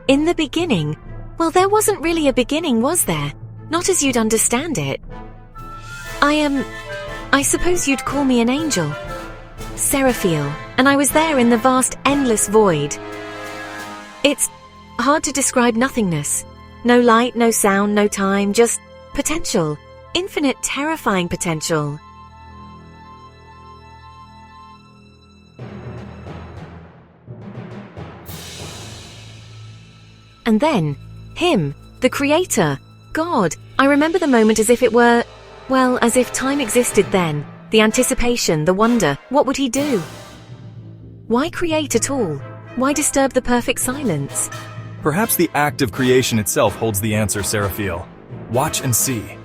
In the beginning? Well, there wasn't really a beginning, was there? Not as you'd understand it. I suppose you'd call me an angel. Seraphiel, and I was there in the vast, endless void. It's hard to describe nothingness. No light, no sound, no time, just potential. Infinite, terrifying potential. And then, him, the creator, God. I remember the moment as if it were, well, as if time existed then. The anticipation, the wonder, what would he do? Why create at all? Why disturb the perfect silence? Perhaps the act of creation itself holds the answer, Seraphiel. Watch and see.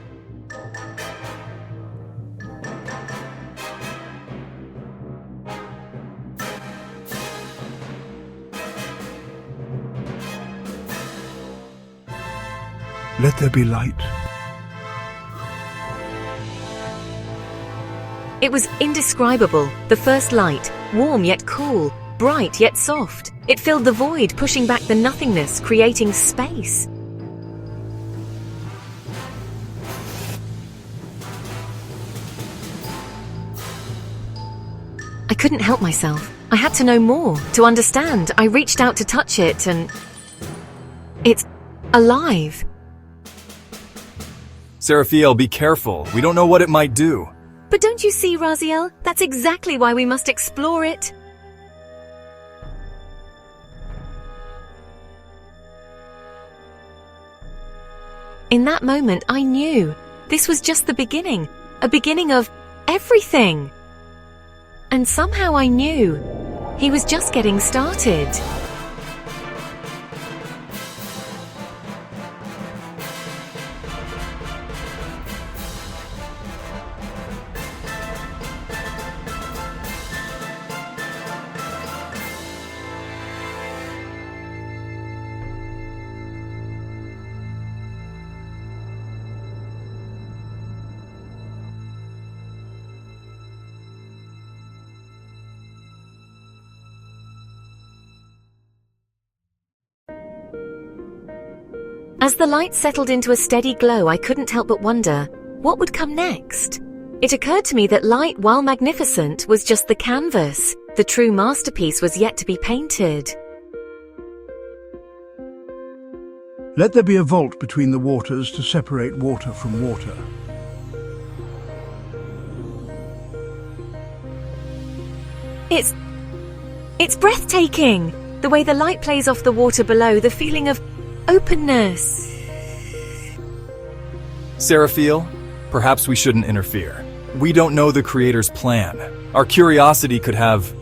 Let there be light. It was indescribable, the first light, warm yet cool, bright yet soft. It filled the void, pushing back the nothingness, creating space. I couldn't help myself. I had to know more, to understand. I reached out to touch it and... it's alive. Seraphiel, be careful. We don't know what it might do. But don't you see, Raziel? That's exactly why we must explore it. In that moment, I knew this was just the beginning, a beginning of everything. And somehow I knew he was just getting started. As the light settled into a steady glow, I couldn't help but wonder, what would come next? It occurred to me that light, while magnificent, was just the canvas. The true masterpiece was yet to be painted. Let there be a vault between the waters to separate water from water. It's breathtaking! The way the light plays off the water below, the feeling of openness. Seraphiel, perhaps we shouldn't interfere. We don't know the Creator's plan. Our curiosity could have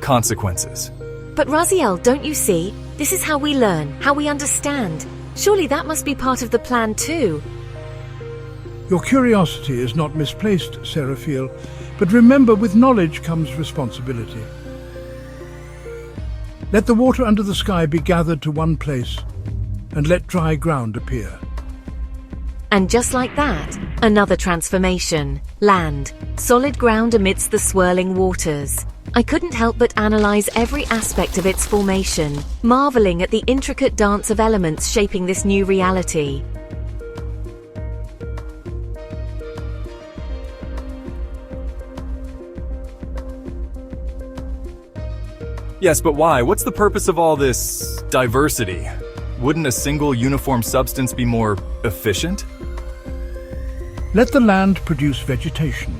consequences. But Raziel, don't you see? This is how we learn, how we understand. Surely that must be part of the plan too. Your curiosity is not misplaced, Seraphiel, but remember, with knowledge comes responsibility. Let the water under the sky be gathered to one place, and let dry ground appear. And just like that, another transformation. Land, solid ground amidst the swirling waters. I couldn't help but analyze every aspect of its formation, marveling at the intricate dance of elements shaping this new reality. Yes, but why? What's the purpose of all this diversity? Wouldn't a single uniform substance be more efficient? Let the land produce vegetation,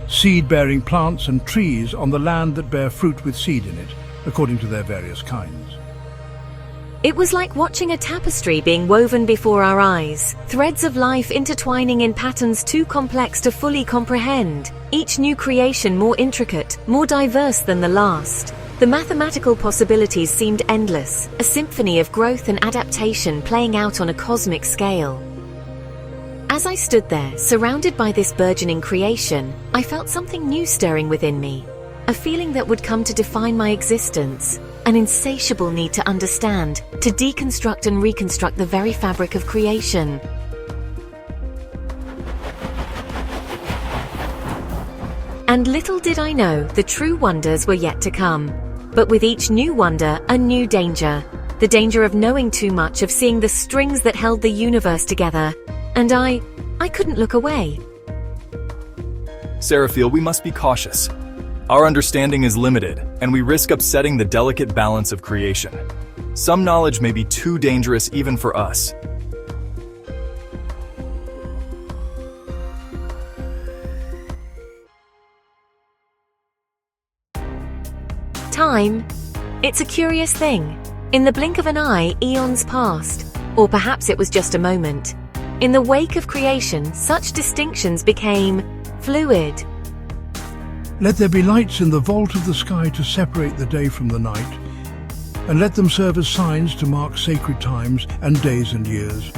seed-bearing plants and trees on the land that bear fruit with seed in it, according to their various kinds. It was like watching a tapestry being woven before our eyes, threads of life intertwining in patterns too complex to fully comprehend, each new creation more intricate, more diverse than the last. The mathematical possibilities seemed endless, a symphony of growth and adaptation playing out on a cosmic scale. As I stood there, surrounded by this burgeoning creation, I felt something new stirring within me, a feeling that would come to define my existence, an insatiable need to understand, to deconstruct and reconstruct the very fabric of creation. And little did I know, the true wonders were yet to come. But with each new wonder, a new danger. The danger of knowing too much, of seeing the strings that held the universe together. And I couldn't look away. Seraphiel, we must be cautious. Our understanding is limited, and we risk upsetting the delicate balance of creation. Some knowledge may be too dangerous even for us. Time? It's a curious thing. In the blink of an eye, eons passed. Or perhaps it was just a moment. In the wake of creation, such distinctions became fluid. Let there be lights in the vault of the sky to separate the day from the night, and let them serve as signs to mark sacred times and days and years.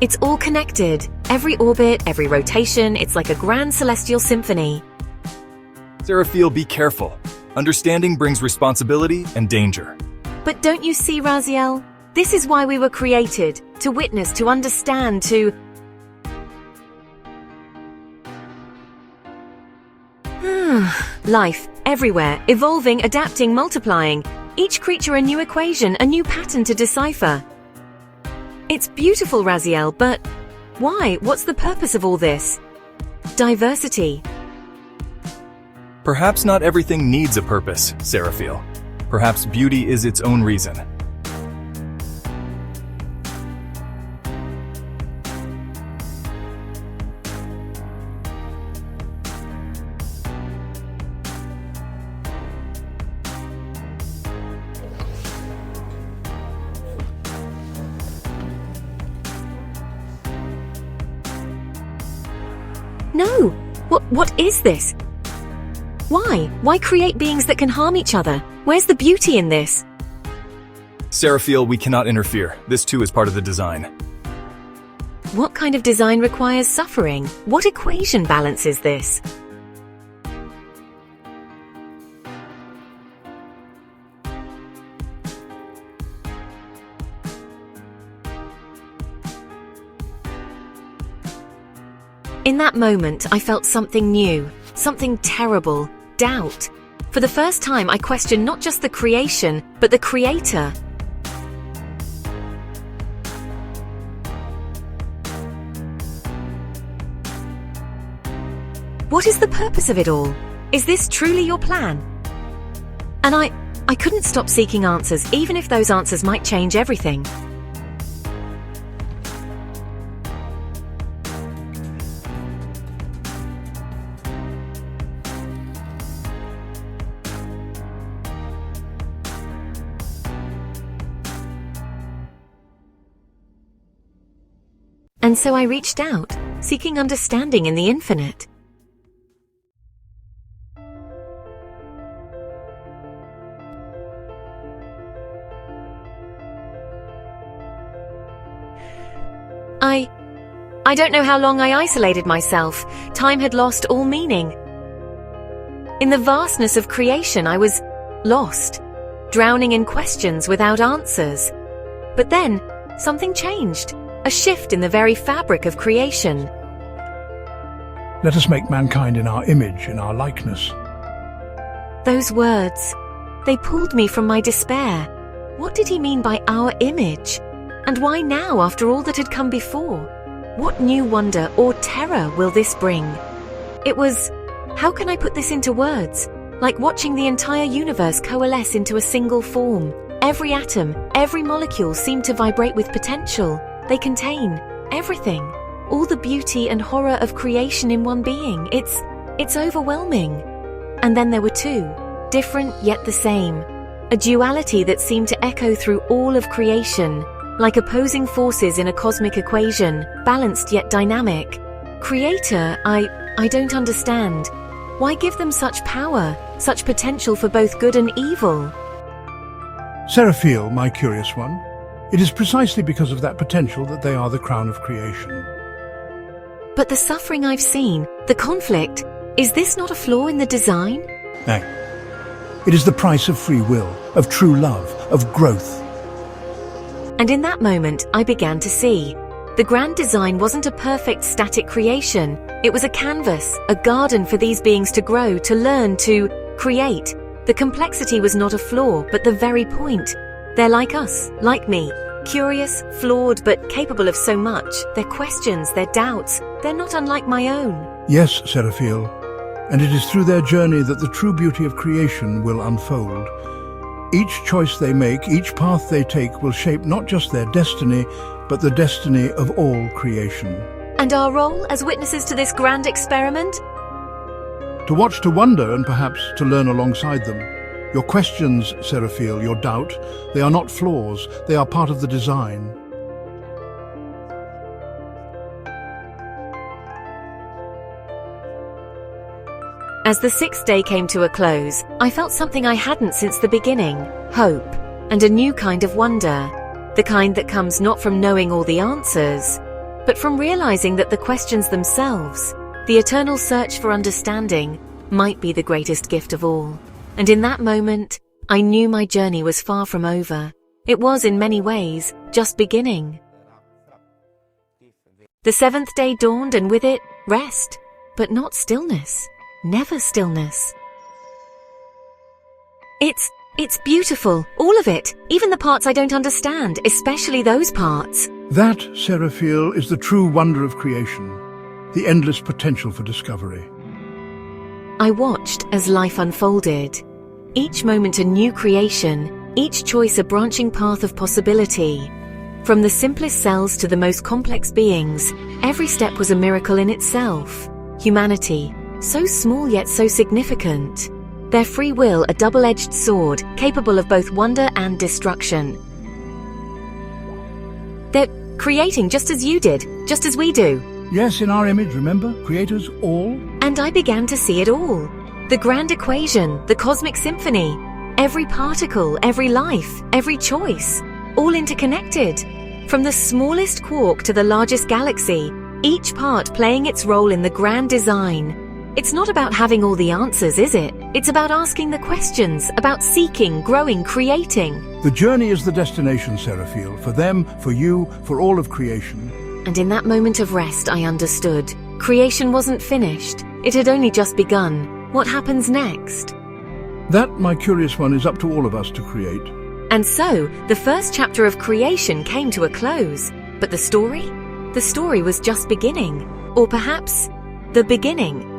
It's all connected. Every orbit, every rotation, it's like a grand celestial symphony. Seraphiel, be careful. Understanding brings responsibility and danger. But don't you see, Raziel? This is why we were created. To witness, to understand, to... Life, everywhere, evolving, adapting, multiplying. Each creature a new equation, a new pattern to decipher. It's beautiful, Raziel, but why? What's the purpose of all this? Diversity. Perhaps not everything needs a purpose, Seraphiel. Perhaps beauty is its own reason. No! What is this? Why? Why create beings that can harm each other? Where's the beauty in this? Seraphiel, we cannot interfere. This too is part of the design. What kind of design requires suffering? What equation balances this? In that moment, I felt something new, something terrible, doubt. For the first time, I questioned not just the creation, but the creator. What is the purpose of it all? Is this truly your plan? And I couldn't stop seeking answers, even if those answers might change everything. And so I reached out, seeking understanding in the infinite. I don't know how long I isolated myself. Time had lost all meaning. In the vastness of creation, I was lost, drowning in questions without answers. But then, something changed. A shift in the very fabric of creation. Let us make mankind in our image, in our likeness. Those words, they pulled me from my despair. What did he mean by our image? And why now, after all that had come before? What new wonder or terror will this bring? It was, how can I put this into words? Like watching the entire universe coalesce into a single form. Every atom, every molecule seemed to vibrate with potential. They contain everything. All the beauty and horror of creation in one being. It's overwhelming. And then there were two, different yet the same. A duality that seemed to echo through all of creation, like opposing forces in a cosmic equation, balanced yet dynamic. Creator, I don't understand. Why give them such power, such potential for both good and evil? Seraphiel, my curious one, it is precisely because of that potential that they are the crown of creation. But the suffering I've seen, the conflict, is this not a flaw in the design? Nay. It is the price of free will, of true love, of growth. And in that moment, I began to see. The grand design wasn't a perfect static creation. It was a canvas, a garden for these beings to grow, to learn, to create. The complexity was not a flaw, but the very point. They're like us, like me, curious, flawed, but capable of so much. Their questions, their doubts, they're not unlike my own. Yes, Seraphil, and it is through their journey that the true beauty of creation will unfold. Each choice they make, each path they take will shape not just their destiny, but the destiny of all creation. And our role as witnesses to this grand experiment? To watch, to wonder, and perhaps to learn alongside them. Your questions, Seraphil, your doubt, they are not flaws, they are part of the design. As the 6th day came to a close, I felt something I hadn't since the beginning: hope, and a new kind of wonder. The kind that comes not from knowing all the answers, but from realizing that the questions themselves, the eternal search for understanding, might be the greatest gift of all. And in that moment, I knew my journey was far from over. It was, in many ways, just beginning. The 7th day dawned, and with it, rest, but not stillness. Never stillness. It's beautiful, all of it, even the parts I don't understand, especially those parts. That, Seraphil, is the true wonder of creation, the endless potential for discovery. I watched as life unfolded. Each moment a new creation, each choice a branching path of possibility. From the simplest cells to the most complex beings, every step was a miracle in itself. Humanity, so small yet so significant. Their free will a double-edged sword, capable of both wonder and destruction. They're creating just as you did, just as we do. Yes, in our image, remember? Creators all? And I began to see it all. The grand equation, the cosmic symphony. Every particle, every life, every choice. All interconnected. From the smallest quark to the largest galaxy, each part playing its role in the grand design. It's not about having all the answers, is it? It's about asking the questions, about seeking, growing, creating. The journey is the destination, Seraphil, for them, for you, for all of creation. And in that moment of rest, I understood. Creation wasn't finished. It had only just begun. What happens next? That, my curious one, is up to all of us to create. And so, the first chapter of creation came to a close. But the story? The story was just beginning. Or perhaps, the beginning.